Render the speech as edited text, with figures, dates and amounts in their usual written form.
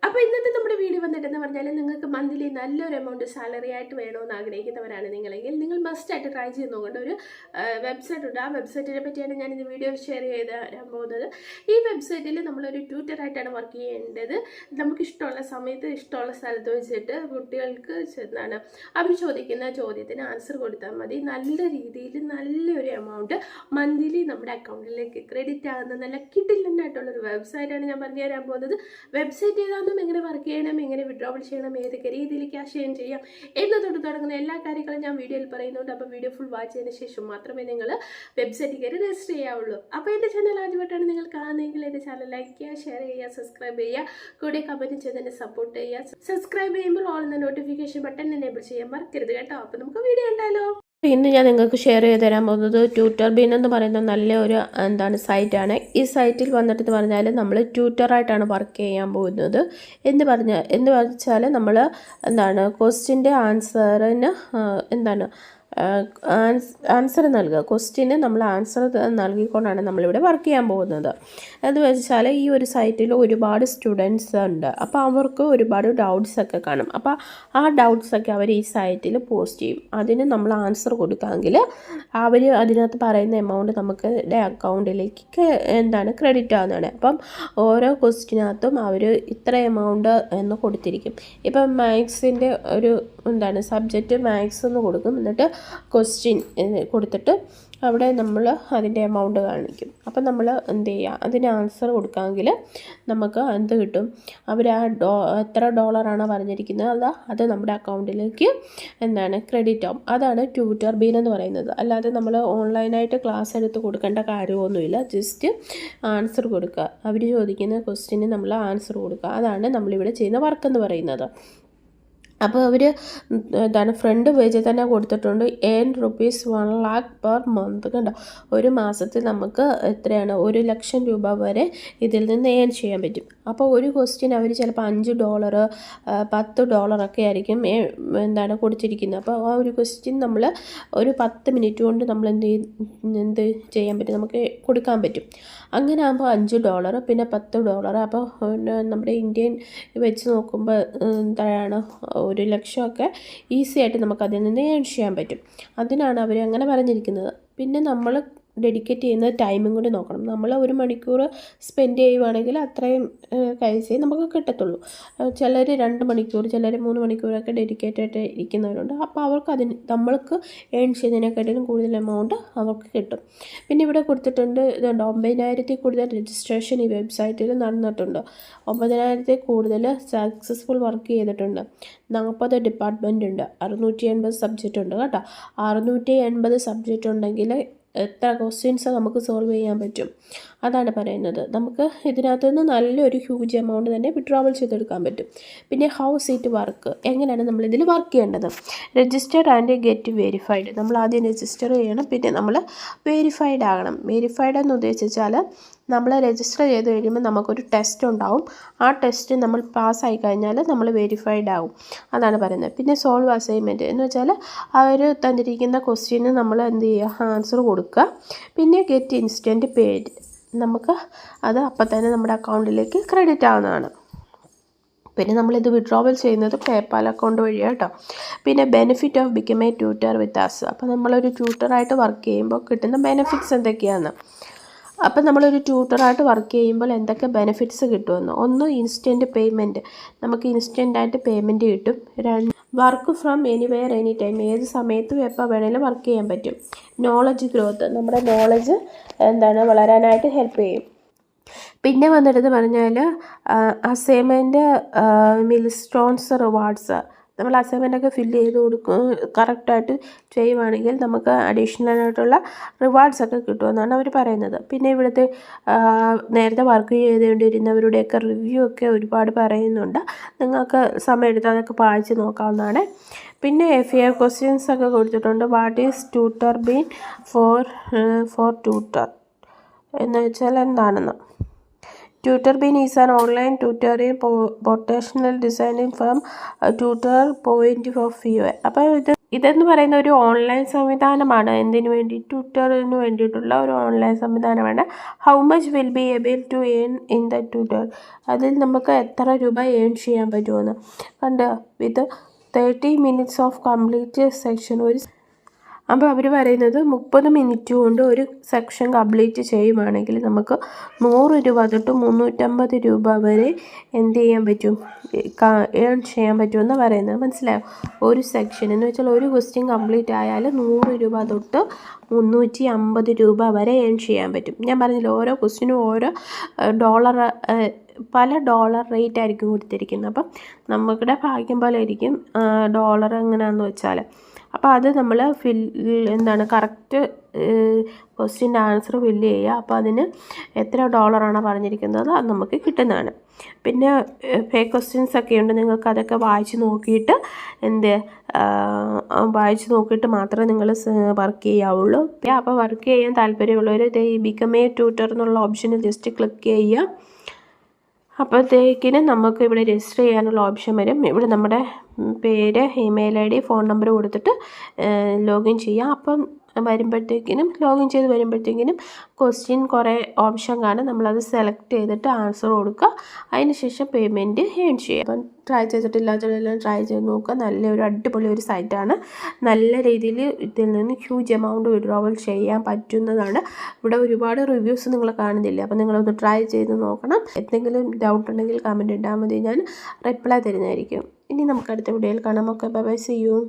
അപ്പോൾ ഇന്നത്തെ നമ്മുടെ വീഡിയോ വന്നിട്ടെന്ന് പറഞ്ഞാൽ നിങ്ങൾക്ക് മന്ത്ലി നല്ലൊരു എമൗണ്ട് സാലറി ആയിട്ട് വേണമെന്ന് ആഗ്രഹിക്കുന്നവരാണ് നിങ്ങളെങ്കിൽ നിങ്ങൾ മസ്റ്റായിട്ട് ട്രൈ ചെയ്ത് നോക്കേണ്ട ഒരു വെബ്സൈറ്റ് ഉണ്ട്. ആ വെബ്സൈറ്റിനെ പറ്റിയാണ് ഞാൻ ഇന്ന് വീഡിയോ ഷെയർ ചെയ്ത് തരാൻ പോകുന്നത്. ഈ വെബ്സൈറ്റിൽ നമ്മളൊരു ട്യൂറ്ററായിട്ടാണ് വർക്ക് ചെയ്യേണ്ടത്. നമുക്ക് ഇഷ്ടമുള്ള സമയത്ത് ഇഷ്ടമുള്ള സ്ഥലത്ത് വെച്ചിട്ട് കുട്ടികൾക്ക് എന്താണ് അവർ ചോദിക്കുന്ന ചോദ്യത്തിന് ആൻസർ കൊടുത്താൽ മതി. നല്ല രീതിയിൽ നല്ലൊരു എമൗണ്ട് മന്ത്ലി നമ്മുടെ അക്കൗണ്ടിലേക്ക് ക്രെഡിറ്റ് ആകുന്ന നല്ല കിടിലനായിട്ടുള്ളൊരു വെബ്സൈറ്റാണ് ഞാൻ പറഞ്ഞു തരാൻ പോകുന്നത്. വെബ്സൈറ്റ് ഏതാണെന്നും എങ്ങനെ വർക്ക് ചെയ്യണം, എങ്ങനെ വിഡ്രോവൽ ചെയ്യണം, ഏതൊക്കെ രീതിയിൽ ക്യാഷ് ഏൺ ചെയ്യാം എന്നതോട് തുടങ്ങുന്ന എല്ലാ കാര്യങ്ങളും ഞാൻ വീഡിയോയിൽ പറയുന്നുണ്ട്. അപ്പോൾ വീഡിയോ ഫുൾ വാച്ച് ചെയ്തതിന് ശേഷം മാത്രമേ നിങ്ങൾ വെബ്സൈറ്റിൽ കയറി രജിസ്റ്റർ ചെയ്യാവുള്ളൂ. അപ്പോൾ എൻ്റെ ചാനൽ ആദ്യമായിട്ടാണ് നിങ്ങൾ കാണുന്നതെങ്കിൽ എൻ്റെ ചാനൽ ലൈക്ക് ചെയ്യുക, ഷെയർ ചെയ്യുക, സബ്സ്ക്രൈബ് ചെയ്യുക, കൂടെ കമൻറ്റ് ചെയ്ത് എന്നെ സപ്പോർട്ട് ചെയ്യുക. സബ്സ്ക്രൈബ് ചെയ്യുമ്പോൾ ഓൾ എന്ന നോട്ടിഫിക്കേഷൻ ബട്ടൺ എനേബിൾ ചെയ്യാൻ മറക്കരുത് കേട്ടോ. അപ്പോൾ നമുക്ക് വീഡിയോ കണ്ടാലോ. ഇന്ന് ഞാൻ നിങ്ങൾക്ക് ഷെയർ ചെയ്ത് തരാൻ പോകുന്നത് ട്യൂറ്റർ ബീൻ എന്ന് പറയുന്ന നല്ലൊരു സൈറ്റാണ്. ഈ സൈറ്റിൽ വന്നിട്ട് പറഞ്ഞാൽ നമ്മൾ ട്യൂറ്ററായിട്ടാണ് വർക്ക് ചെയ്യാൻ പോകുന്നത്. എന്ന് വെച്ചാൽ നമ്മൾ ക്വസ്റ്റ്യൻ്റെ ആൻസറിന് ആൻസർ നൽകുക. ക്വസ്റ്റ്യന് നമ്മൾ ആൻസർ നൽകിക്കൊണ്ടാണ് നമ്മളിവിടെ വർക്ക് ചെയ്യാൻ പോകുന്നത്. എന്ന് വെച്ചാൽ ഈ ഒരു സൈറ്റിൽ ഒരുപാട് സ്റ്റുഡൻസ് ഉണ്ട്. അപ്പോൾ അവർക്ക് ഒരുപാട് ഡൗട്ട്സൊക്കെ കാണും. അപ്പോൾ ആ ഡൗട്ട്സൊക്കെ അവർ ഈ സൈറ്റിൽ പോസ്റ്റ് ചെയ്യും. അതിന് നമ്മൾ ആൻസർ കൊടുക്കാമെങ്കിൽ അവർ അതിനകത്ത് പറയുന്ന എമൗണ്ട് നമുക്ക് അക്കൗണ്ടിലേക്ക് ക്രെഡിറ്റ് ആവുന്നതാണ്. അപ്പം ഓരോ ക്വസ്റ്റ്യനകത്തും അവർ ഇത്ര എമൗണ്ട് എന്ന് കൊടുത്തിരിക്കും. ഇപ്പം മാത്സിൻ്റെ ഒരു സബ്ജക്റ്റ് മാത്സ് എന്ന് കൊടുക്കും. എന്നിട്ട് ക്വസ്റ്റ്യൻ കൊടുത്തിട്ട് അവിടെ നമ്മൾ അതിൻ്റെ എമൗണ്ട് കാണിക്കും. അപ്പം നമ്മൾ എന്ത് ചെയ്യുക, അതിന് ആൻസർ കൊടുക്കാമെങ്കിൽ നമുക്ക് എന്ത് കിട്ടും, അവർ എത്ര ഡോളറാണോ പറഞ്ഞിരിക്കുന്നത് അത് നമ്മുടെ അക്കൗണ്ടിലേക്ക് ക്രെഡിറ്റ് ആവും. അതാണ് ട്യൂറ്റർ ബീൻ എന്ന് പറയുന്നത്. അല്ലാതെ നമ്മൾ ഓൺലൈനായിട്ട് ക്ലാസ് എടുത്ത് കൊടുക്കേണ്ട കാര്യമൊന്നുമില്ല. ജസ്റ്റ് ആൻസർ കൊടുക്കുക. അവർ ചോദിക്കുന്ന ക്വസ്റ്റ്യന് നമ്മൾ ആൻസർ കൊടുക്കുക. അതാണ് നമ്മളിവിടെ ചെയ്യുന്ന വർക്ക് എന്ന് പറയുന്നത്. അപ്പോൾ അവർ ഫ്രണ്ട് പേജിൽ തന്നെ കൊടുത്തിട്ടുണ്ട് ₹1 lakh പെർ മന്ത്. കണ്ടോ, ഒരു മാസത്തിൽ നമുക്ക് എത്രയാണ്, 1 ലക്ഷം രൂപ വരെ ഇതിൽ നിന്ന് ഏൺ ചെയ്യാൻ പറ്റും. അപ്പോൾ ഒരു ക്വസ്റ്റ്യൻ അവർ ചിലപ്പോൾ $5 $10 ഒക്കെ ആയിരിക്കും കൊടുത്തിരിക്കുന്നത്. അപ്പോൾ ആ ഒരു ക്വസ്റ്റ്യൻ നമ്മൾ ഒരു 10 മിനിറ്റ് കൊണ്ട് നമ്മൾ എന്ത് ചെയ്യാൻ പറ്റും, നമുക്ക് കൊടുക്കാൻ പറ്റും. അങ്ങനെ ആകുമ്പോൾ $5 പിന്നെ $10. അപ്പോൾ നമ്മുടെ ഇന്ത്യൻ വെച്ച് നോക്കുമ്പോൾ എന്താണ് 1 ലക്ഷമൊക്കെ ഈസി ആയിട്ട് നമുക്ക് അതിൽ നിന്ന് ഏൺ ചെയ്യാൻ പറ്റും. അതിനാണ് അവർ അങ്ങനെ പറഞ്ഞിരിക്കുന്നത്. പിന്നെ നമ്മൾ ഡെഡിക്കേറ്റ് ചെയ്യുന്ന ടൈമും കൂടി നോക്കണം. നമ്മൾ 1 മണിക്കൂർ സ്പെൻഡ് ചെയ്യുവാണെങ്കിൽ അത്രയും പൈസയെ നമുക്ക് കിട്ടത്തുള്ളൂ. ചിലർ 2 മണിക്കൂർ, ചിലർ 3 മണിക്കൂറൊക്കെ ഡെഡിക്കേറ്റ് ആയിട്ട് ഇരിക്കുന്നവരുണ്ട്. അപ്പോൾ അവർക്ക് നമ്മൾക്ക് ഏൺ ചെയ്യുന്നതിനെക്കാട്ടിലും കൂടുതൽ എമൗണ്ട് അവർക്ക് കിട്ടും. പിന്നെ ഇവിടെ കൊടുത്തിട്ടുണ്ട്, ഇതുണ്ട് 9,000 കൂടുതൽ രജിസ്ട്രേഷൻ ഈ വെബ്സൈറ്റിൽ നടന്നിട്ടുണ്ട്. 9,000 കൂടുതൽ സക്സസ്ഫുൾ വർക്ക് ചെയ്തിട്ടുണ്ട്. 40 ഡിപ്പാർട്ട്മെൻ്റ് ഉണ്ട്. 680 സബ്ജക്റ്റ് ഉണ്ട് കേട്ടോ. 680 സബ്ജക്റ്റ് ഉണ്ടെങ്കിൽ എത്ര ക്വസ്റ്റ്യൻസ് നമുക്ക് സോൾവ് ചെയ്യാൻ പറ്റും, അതാണ് പറയുന്നത്. നമുക്ക് ഇതിനകത്ത് നിന്ന് നല്ലൊരു ഹ്യൂജ് എമൗണ്ട് തന്നെ വിഡ്രോവൽ ചെയ്തെടുക്കാൻ പറ്റും. പിന്നെ ഹൗസ് ഇറ്റ് വർക്ക്, എങ്ങനെയാണ് നമ്മളിതിൽ വർക്ക് ചെയ്യേണ്ടത്. Registered and get verified. നമ്മൾ ആദ്യം രജിസ്റ്റർ ചെയ്യണം, പിന്നെ നമ്മൾ വെരിഫൈഡ് ആകണം. വെരിഫൈഡ് എന്ന് ഉദ്ദേശിച്ചാൽ നമ്മൾ രജിസ്റ്റർ ചെയ്ത് കഴിയുമ്പോൾ നമുക്കൊരു ടെസ്റ്റ് ഉണ്ടാവും. ആ ടെസ്റ്റ് നമ്മൾ പാസ്സായി കഴിഞ്ഞാൽ നമ്മൾ വെരിഫൈഡ് ആവും, അതാണ് പറയുന്നത്. പിന്നെ സോൾവ് അസൈൻമെൻറ്റ് എന്ന് വെച്ചാൽ അവർ തന്നിരിക്കുന്ന ക്വസ്റ്റ്യന് നമ്മൾ എന്ത് ചെയ്യുക, ആൻസർ കൊടുക്കുക. പിന്നെ ഗെറ്റ് ഇൻസ്റ്റൻറ്റ് പേയ്ഡ്, നമുക്ക് അത് അപ്പം തന്നെ നമ്മുടെ അക്കൗണ്ടിലേക്ക് ക്രെഡിറ്റ് ആവുന്നതാണ്. പിന്നെ നമ്മളിത് വിഡ്രോവൽ ചെയ്യുന്നത് പേപ്പാൽ അക്കൗണ്ട് വഴിയാണ് കേട്ടോ. പിന്നെ benefit of become a tutor with us. അപ്പോൾ നമ്മളൊരു ട്യൂട്ടറായിട്ട് വർക്ക് ചെയ്യുമ്പോൾ കിട്ടുന്ന ബെനിഫിറ്റ്സ് എന്തൊക്കെയാണ്. അപ്പം നമ്മളൊരു ട്യൂട്ടറായിട്ട് വർക്ക് ചെയ്യുമ്പോൾ എന്തൊക്കെ ബെനിഫിറ്റ്സ് കിട്ടുമെന്ന്. ഒന്ന്, ഇൻസ്റ്റൻറ്റ് പേയ്മെൻറ്റ്, നമുക്ക് ഇൻസ്റ്റൻ്റായിട്ട് പേയ്മെൻറ്റ് കിട്ടും. 2, work from anywhere any time, ഏത് സമയത്തും എപ്പോൾ വേണേലും വർക്ക് ചെയ്യാൻ പറ്റും. നോളജ് ഗ്രോത്ത്, നമ്മുടെ നോളജ് വളരാനായിട്ട് ഹെൽപ്പ് ചെയ്യും. പിന്നെ വന്നിട്ട് പറഞ്ഞാൽ അസൈൻമെൻറ്റ് മിൽസ്റ്റോൺസ് റിവാർഡ്സ്, നമ്മൾ അസൈൻമെൻറ്റൊക്കെ ഫില്ല് ചെയ്ത് കൊടുക്കും, കറക്റ്റായിട്ട് ചെയ്യുവാണെങ്കിൽ നമുക്ക് അഡീഷണൽ ആയിട്ടുള്ള റിവാർഡ്സൊക്കെ കിട്ടുമെന്നാണ് അവർ പറയുന്നത്. പിന്നെ ഇവിടുത്തെ നേരത്തെ വർക്ക് ചെയ്തുകൊണ്ടിരുന്നവരുടെയൊക്കെ റിവ്യൂ ഒക്കെ ഒരുപാട് പറയുന്നുണ്ട്. നിങ്ങൾക്ക് സമയം എടുത്ത് അതൊക്കെ വായിച്ച് നോക്കാവുന്നതാണ്. പിന്നെ FAQ ക്വസ്റ്റ്യൻസ് ഒക്കെ കൊടുത്തിട്ടുണ്ട്. What is tutor been four tutor എന്ന് വെച്ചാൽ എന്താണെന്ന്. TutorBean is an online tutoring professional designing firm, tutor point of view. അപ്പോൾ ഇതെന്ന് പറയുന്ന ഒരു ഓൺലൈൻ സംവിധാനമാണ്. എന്തിനു വേണ്ടി? ട്യൂട്ടറിന് വേണ്ടിയിട്ടുള്ള ഒരു ഓൺലൈൻ സംവിധാനമാണ്. How much will be able to earn in the tutor. അതിൽ നമുക്ക് എത്ര രൂപ ഏൺ ചെയ്യാൻ പറ്റുമെന്ന് കണ്ട് with 30 minutes of complete section. അപ്പോൾ അവർ പറയുന്നത് 30 മിനിറ്റ് കൊണ്ട് ഒരു സെക്ഷൻ കംപ്ലീറ്റ് ചെയ്യുവാണെങ്കിൽ നമുക്ക് 100 രൂപ തൊട്ട് 350 രൂപ വരെ എന്ത് ചെയ്യാൻ പറ്റും, ഏൺ ചെയ്യാൻ പറ്റുമെന്ന് പറയുന്നത്. മനസ്സിലായോ? ഒരു സെക്ഷൻ എന്ന് വെച്ചാൽ ഒരു ക്വസ്റ്റ്യൻ കംപ്ലീറ്റ് ആയാൽ 100 രൂപ തൊട്ട് 350 രൂപ വരെ ഏൺ ചെയ്യാൻ പറ്റും. ഞാൻ പറഞ്ഞില്ല, ഓരോ ക്വസ്റ്റ്യനും ഓരോ പല ഡോളർ റേറ്റ് ആയിരിക്കും കൊടുത്തിരിക്കുന്നത്. അപ്പം നമ്മുടെ ഭാഗ്യം പോലെ ആയിരിക്കും ഡോളർ എങ്ങനെയാണെന്ന് വെച്ചാൽ. അപ്പോൾ അത് നമ്മൾ കറക്റ്റ് ക്വസ്റ്റ്യൻ്റെ ആൻസർ ഫില്ല് ചെയ്യുക. അപ്പോൾ അതിന് എത്ര ഡോളറാണ് പറഞ്ഞിരിക്കുന്നത് അത് നമുക്ക് കിട്ടുന്നതാണ്. പിന്നെ ഫേക്ക് ക്വസ്റ്റ്യൻസ് ഒക്കെ ഉണ്ട്, നിങ്ങൾക്ക് അതൊക്കെ വായിച്ച് നോക്കിയിട്ട് മാത്രമേ നിങ്ങൾ വർക്ക് ചെയ്യാവുള്ളൂ. അപ്പോൾ വർക്ക് ചെയ്യാൻ താല്പര്യമുള്ളവർ ബിക്കം എ ട്യൂട്ടർ എന്നുള്ള ഓപ്ഷനിൽ ജസ്റ്റ് ക്ലിക്ക് ചെയ്യുക. അപ്പോഴത്തേക്കിന് നമുക്ക് ഇവിടെ രജിസ്റ്റർ ചെയ്യാനുള്ള ഓപ്ഷൻ വരും. ഇവിടെ നമ്മുടെ പേര്, ഇമെയിൽ ID, ഫോൺ നമ്പർ കൊടുത്തിട്ട് ലോഗിൻ ചെയ്യാം. അപ്പം ലോഗിൻ ചെയ്ത് വരുമ്പോഴത്തേക്കിനും ക്വസ്റ്റ്യൻ കുറേ ഓപ്ഷൻ കാണും. നമ്മളത് സെലക്ട് ചെയ്തിട്ട് ആൻസർ കൊടുക്കുക. അതിന് ശേഷം പേയ്മെൻറ്റ് ഏൺ ചെയ്യുക. അപ്പം ട്രൈ ചെയ്തിട്ടില്ലാത്തവരെല്ലാം ട്രൈ ചെയ്ത് നോക്കുക. നല്ലൊരു അടിപൊളി ഒരു സൈറ്റാണ്. നല്ല രീതിയിൽ ഇതിൽ നിന്ന് ഹ്യൂജ് എമൗണ്ട് വിഡ്രോവൽ ചെയ്യാൻ പറ്റുന്നതാണ്. ഇവിടെ ഒരുപാട് റിവ്യൂസ് നിങ്ങൾ കാണുന്നില്ല. അപ്പം നിങ്ങളൊന്ന് ട്രൈ ചെയ്ത് നോക്കണം. എന്തെങ്കിലും ഡൗട്ട് ഉണ്ടെങ്കിൽ കമൻറ്റ് ഇട്ടാൽ മതി, ഞാൻ റിപ്ലൈ തരുന്നതായിരിക്കും. ഇനി നമുക്ക് അടുത്ത വീഡിയോയിൽ കാണാം. Okay, bye bye, see U.